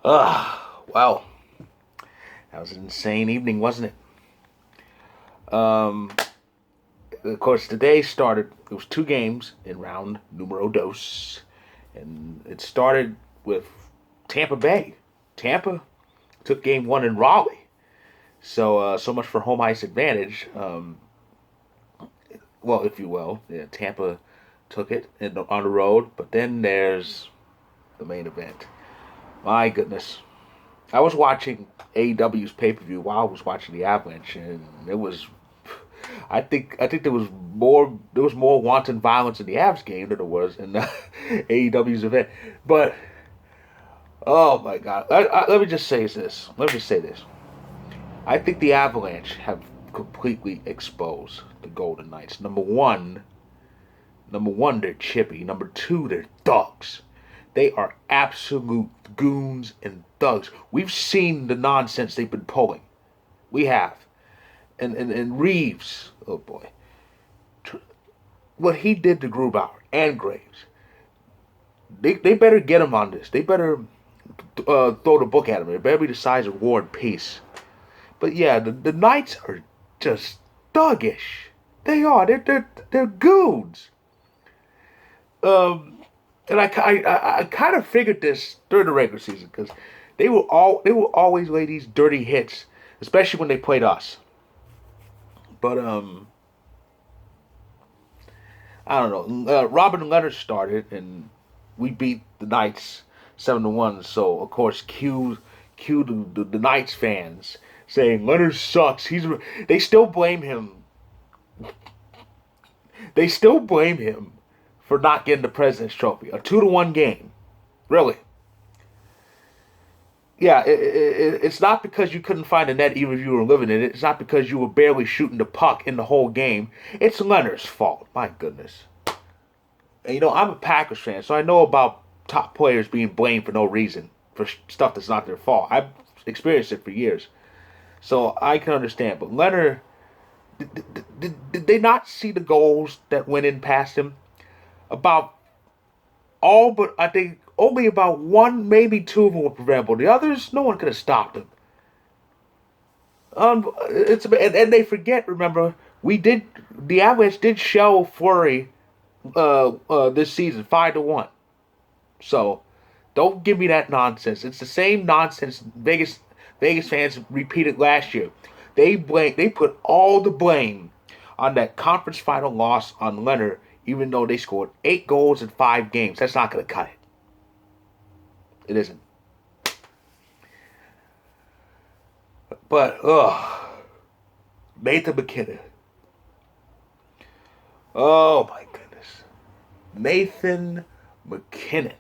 Well, that was an insane evening, wasn't it? Of course, today started. It was two games in round numero dos, and it started with Tampa Bay. Tampa took game one in Raleigh, so much for home ice advantage. Well, if you will, yeah, Tampa took it on the road, but then there's the main event. My goodness, I was watching AEW's pay per view while I was watching the Avalanche, and it was. I think there was more wanton violence in the Avs game than there was in the AEW's event. But oh my God, let me just say this. Let me just say this. I think the Avalanche have completely exposed the Golden Knights. Number one, they're chippy. Number two, they're thugs. They are absolute goons and thugs. We've seen the nonsense they've been pulling. We have. And Reeves, oh boy, what he did to Grubauer and Graves, they better get him on this. They better throw the book at him. It better be the size of War and Peace. But yeah, the Knights are just thuggish. They are. They're goons. Um, and I kind of figured this during the regular season because they will always lay these dirty hits, especially when they played us. But I don't know. Robin Leonard started, and we beat the Knights 7-1. So of course, cue the Knights fans saying Leonard sucks. They still blame him. They still blame him for not getting the President's Trophy, a 2-1 game. Really? Yeah, it's not because you couldn't find a net even if you were living in it. It's not because you were barely shooting the puck in the whole game. It's Leonard's fault. My goodness. And, I'm a Packers fan, so I know about top players being blamed for no reason for stuff that's not their fault. I've experienced it for years, so I can understand. But Leonard, did they not see the goals that went in past him? About all but I think only about one, maybe two of them were preventable. The others, no one could have stopped them. And they forget. Remember, we did the Avalanche did shell Flurry this season 5-1. So don't give me that nonsense. It's the same nonsense Vegas fans repeated last year. They put all the blame on that conference final loss on Leonard, even though they scored 8 goals in 5 games. That's not going to cut it. It isn't. But Nathan MacKinnon. Oh my goodness, Nathan MacKinnon.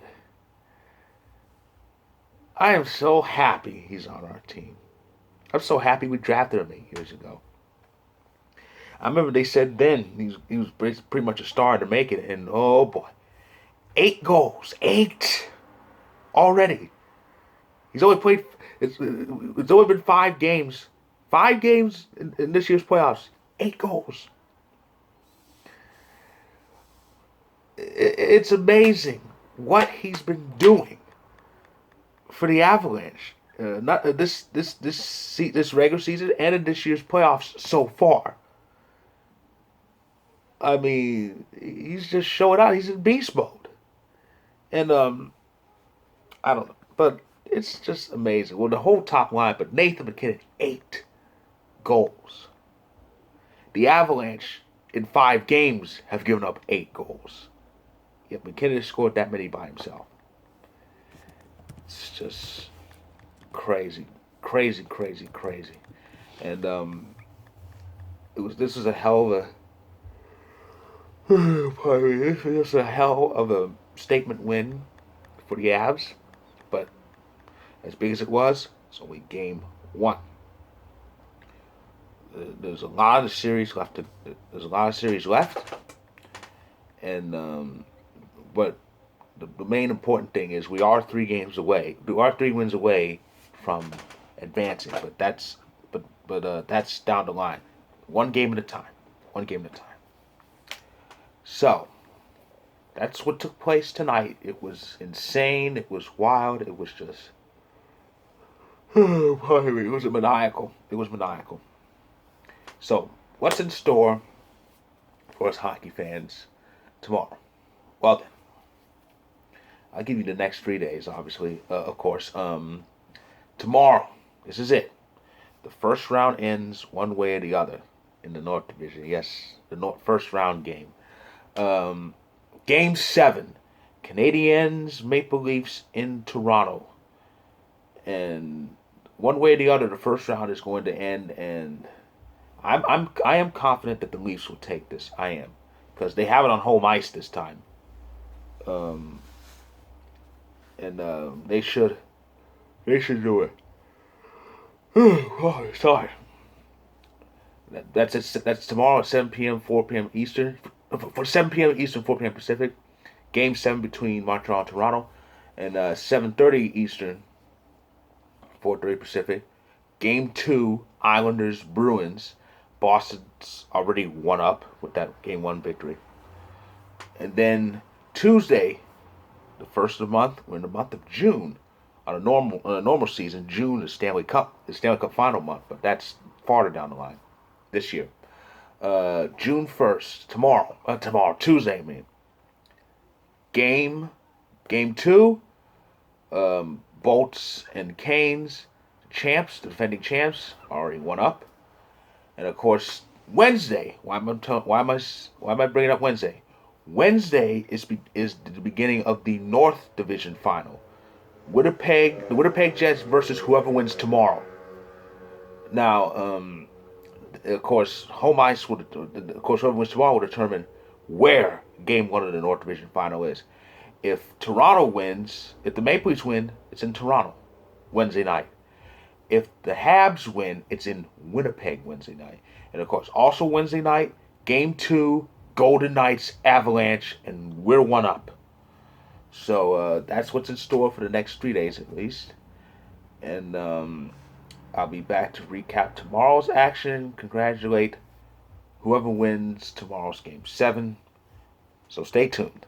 I am so happy he's on our team. I'm so happy we drafted him 8 years ago. I remember they said then he was pretty much a star to make it, and oh boy, 8 goals, 8 already. He's only played. It's only been 5 games, 5 games in this year's playoffs. 8 goals. It's amazing what he's been doing for the Avalanche. Not this regular season and in this year's playoffs so far. I mean, he's just showing out. He's in beast mode, and I don't know, but it's just amazing. Well, the whole top line, but Nathan MacKinnon 8 goals. The Avalanche in 5 games have given up 8 goals. Yet MacKinnon has scored that many by himself. It's just crazy, crazy, crazy, crazy. And this was a hell of a pardon me, this was a hell of a statement win for the Avs. But as big as it was, it's only game one. There's a lot of series left. There's a lot of series left, and but the main important thing is we are 3 games away. We are 3 wins away from advancing, but that's down the line. One game at a time. One game at a time. So that's what took place tonight. It was insane. It was wild. It was just It was maniacal. It was maniacal. So, what's in store for us hockey fans tomorrow? Well, then, I'll give you the next 3 days, obviously, of course. Tomorrow, this is it. The first round ends one way or the other in the North Division. Yes, the first round game. Game 7, Canadiens Maple Leafs in Toronto. And one way or the other, the first round is going to end, and I am confident that the Leafs will take this. I am, because they have it on home ice this time, um, and they should do it. Oh, sorry. That's tomorrow at 7 p.m., 4 p.m. Eastern. For 7 p.m. Eastern, 4 p.m. Pacific. Game 7 between Montreal and Toronto, and 7:30 Eastern, 4:30 Pacific. Game 2, Islanders Bruins. Boston's already one up with that Game 1 victory. And then Tuesday, the first of the month, we're in the month of June. On a normal season, June is the Stanley Cup final month, but that's farther down the line this year. June 1st, Tuesday, I mean. Game 2, Bolts and Canes, the defending champs, already one up. And of course, Wednesday. Why am I bringing up Wednesday? Wednesday is the beginning of the North Division final. The Winnipeg Jets versus whoever wins tomorrow. Now, of course, home ice whoever wins tomorrow will determine where Game 1 of the North Division final is. If the Maple Leafs win, it's in Toronto Wednesday night. If the Habs win, it's in Winnipeg Wednesday night. And of course, also Wednesday night, Game 2, Golden Knights, Avalanche, and we're one up. So that's what's in store for the next 3 days at least. And I'll be back to recap tomorrow's action, congratulate whoever wins tomorrow's Game 7. So stay tuned.